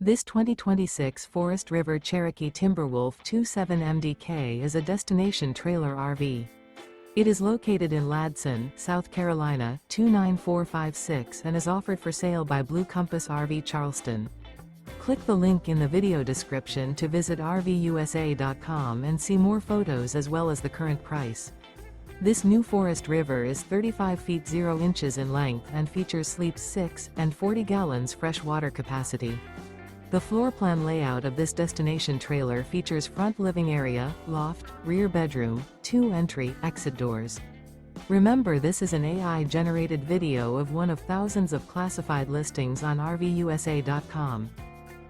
This 2026 Forest River Cherokee Timberwolf 27 MDK is a destination trailer RV. It is located in Ladson, South Carolina, 29456 and is offered for sale by Blue Compass RV Charleston. Click the link in the video description to visit RVUSA.com and see more photos as well as the current price. This new Forest River is 35 feet 0 inches in length and features sleeps 6 and 40 gallons fresh water capacity. The floor plan layout of this destination trailer features front living area, loft, rear bedroom, 2 entry/exit doors. Remember, this is an AI-generated video of one of thousands of classified listings on RVUSA.com.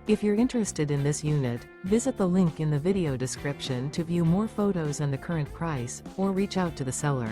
If you're interested in this unit, visit the link in the video description to view more photos and the current price, or reach out to the seller.